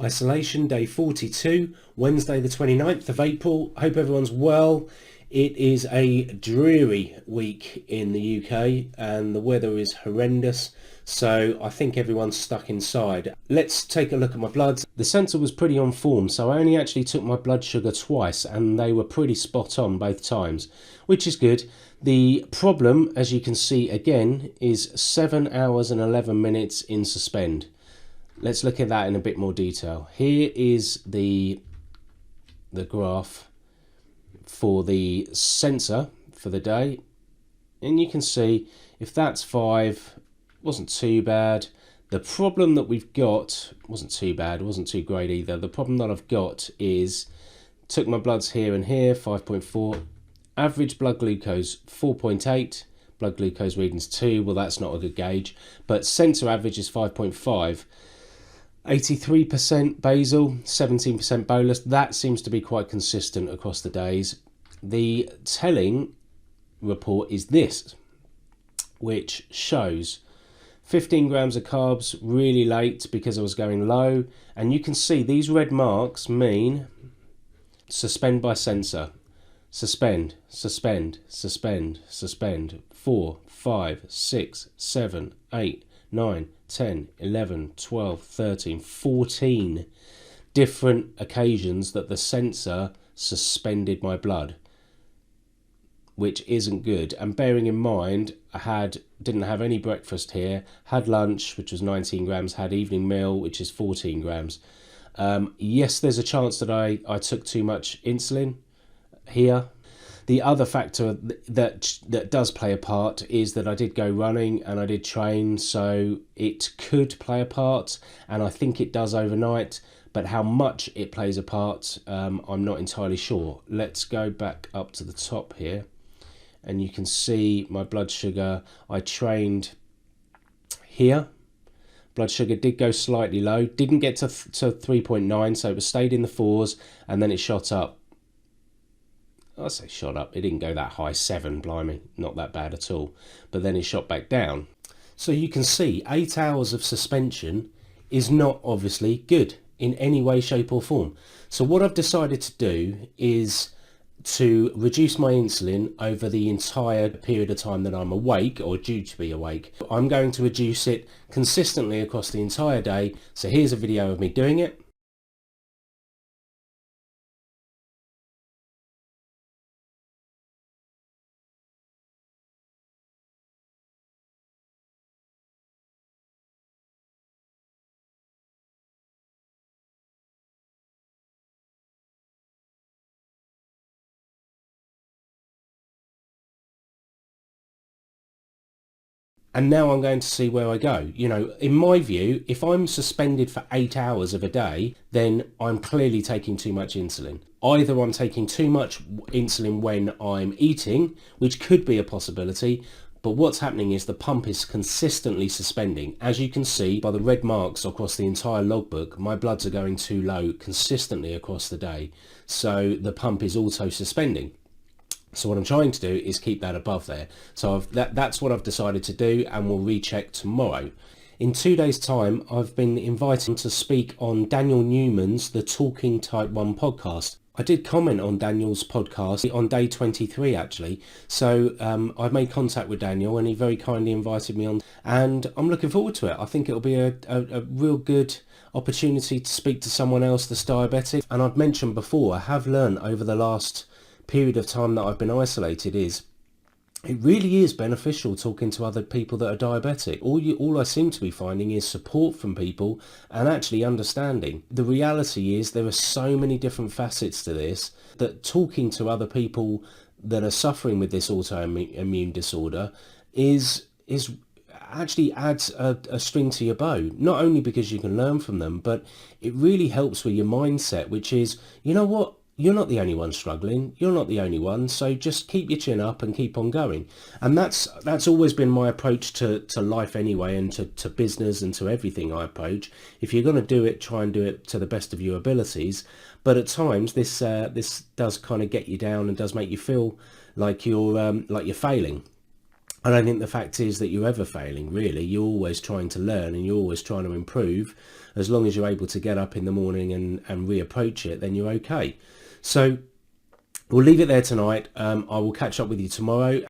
Isolation day 42, Wednesday the 29th of April. Hope everyone's well. It is a dreary week in the UK and the weather is horrendous, so I think everyone's stuck inside. Let's take a look at my bloods. The sensor was pretty on form, so I only actually took my blood sugar twice and they were pretty spot on both times, which is good. The problem, as you can see again, is 7 hours and 11 minutes in suspend. Let's look at that in a bit more detail. Here is the graph for the sensor for the day, and you can see if that's 5, wasn't too bad. The problem that we've got wasn't too bad, wasn't too great either. The problem that I've got is, took my bloods here and here, 5.4, average blood glucose 4.8, blood glucose readings 2, well that's not a good gauge, but sensor average is 5.5. 83% basal, 17% bolus. That seems to be quite consistent across the days. The telling report is this, which shows 15 grams of carbs really late because I was going low, and you can see these red marks mean suspend by sensor. Suspend, suspend, suspend, suspend. 4, 5, 6, 7, 8, 9, 10, 11, 12, 13, 14 different occasions that the sensor suspended my blood, which isn't good. And bearing in mind, I didn't have any breakfast here, had lunch, which was 19 grams, had evening meal, which is 14 grams. Yes, there's a chance that I took too much insulin here. The other factor that does play a part is that I did go running and I did train, so it could play a part, and I think it does overnight, but how much it plays a part, I'm not entirely sure. Let's go back up to the top here, and you can see my blood sugar. I trained here. Blood sugar did go slightly low, didn't get to 3.9, so it stayed in the 4s, and then it shot up. I say shot up, it didn't go that high, 7, blimey, not that bad at all. But then it shot back down. So you can see 8 hours of suspension is not obviously good in any way, shape or form. So what I've decided to do is to reduce my insulin over the entire period of time that I'm awake or due to be awake. I'm going to reduce it consistently across the entire day. So here's a video of me doing it. And now I'm going to see where I go. You know, in my view, if I'm suspended for 8 hours of a day, then I'm clearly taking too much insulin. Either I'm taking too much insulin when I'm eating, which could be a possibility, but what's happening is the pump is consistently suspending. As you can see by the red marks across the entire logbook, my bloods are going too low consistently across the day. So the pump is also suspending. So what I'm trying to do is keep that above there. So that's what I've decided to do, and we'll recheck tomorrow. In 2 days' time, I've been invited to speak on Daniel Newman's The Talking Type 1 podcast. I did comment on Daniel's podcast on day 23 actually. So I've made contact with Daniel and he very kindly invited me on, and I'm looking forward to it. I think it'll be a real good opportunity to speak to someone else that's diabetic. And I've mentioned before, I have learned over the last period of time that I've been isolated is it really is beneficial talking to other people that are diabetic. All I seem to be finding is support from people and actually understanding. The reality is there are so many different facets to this that talking to other people that are suffering with this autoimmune disorder is actually adds a string to your bow, not only because you can learn from them, but it really helps with your mindset, which is, you know what, you're not the only one struggling, you're not the only one, so just keep your chin up and keep on going. And that's always been my approach to life anyway, and to business and to everything I approach. If you're going to do it, try and do it to the best of your abilities, but at times this does kind of get you down and does make you feel like you're failing. I don't think the fact is that you're ever failing, really. You're always trying to learn and you're always trying to improve. As long as you're able to get up in the morning and reapproach it, then you're okay. So we'll leave it there tonight. I will catch up with you tomorrow.